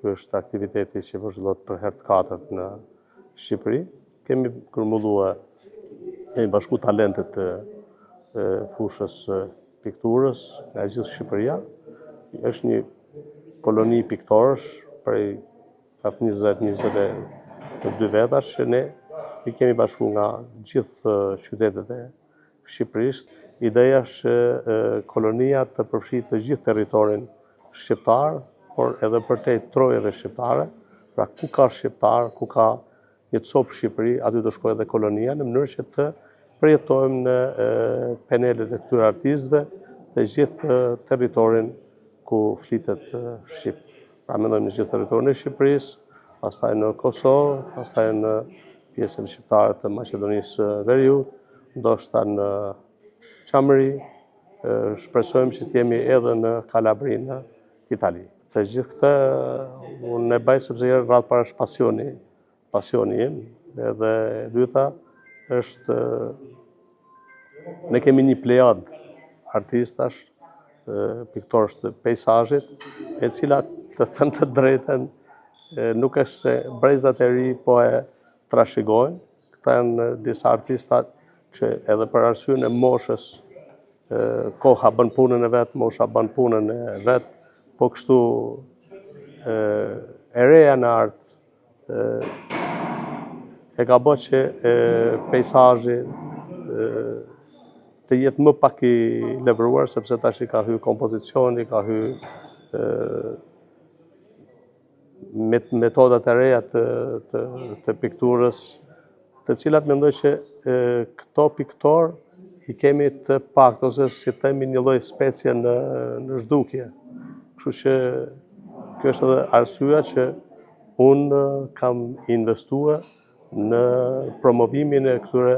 ky është aktiviteti që po zhvillohet për herë të katërt në Shqipëri. Kemi grumbulluar kemi bashku talentet të fushës pikturës nga gjithë Shqipëria. Është një koloni piktorësh prej 20-22 vetash që ne i kemi bashku nga gjithë qytetet e Shqipërisë. Ideja është kolonia të përfshijë të gjithë territorin shqiptar, por edhe përtej trojave shqiptare. Pra ku ka shqiptar, ku ka një copë Shqipëri, aty të shkojë edhe kolonia në mënyrë që të përjetojmë në penelet e këtyre artistëve të gjithë territorin ku flitet shqip. Pra mendojmë në gjithë territorin e Shqipërisë, pastaj në Kosovë, pastaj në pjesën shqiptare të Maqedonisë Veriut, ndoshta në Çamëri, shpresojmë që të jemi edhe në Kalabri në Itali. Të gjithë këtë unë e bëj sepse herë radhë para është pasioni im, edhe e dyta është ne kemi një plejad artistash, piktorësh të peizazhit, e cilat të thënë të drejtën nuk është se brezat e ri po e trashëgojnë. Këta janë disa artistat që edhe për arsyeën e moshës koha bën punën e vet, mosha bën punën e vet, po kështu e reja në art e ka bërë që peizazhi të jetë më pak i levruar, sepse tash i ka hyrë kompozicioni, ka hyrë metodat e reja të pikturës, të cilat mendoj që këto piktorë i kemi të pak, ose si themi një lloj specie në zhdukje. Kështu që kjo është edhe arsyeja që unë kam investuar në promovimin e këtyre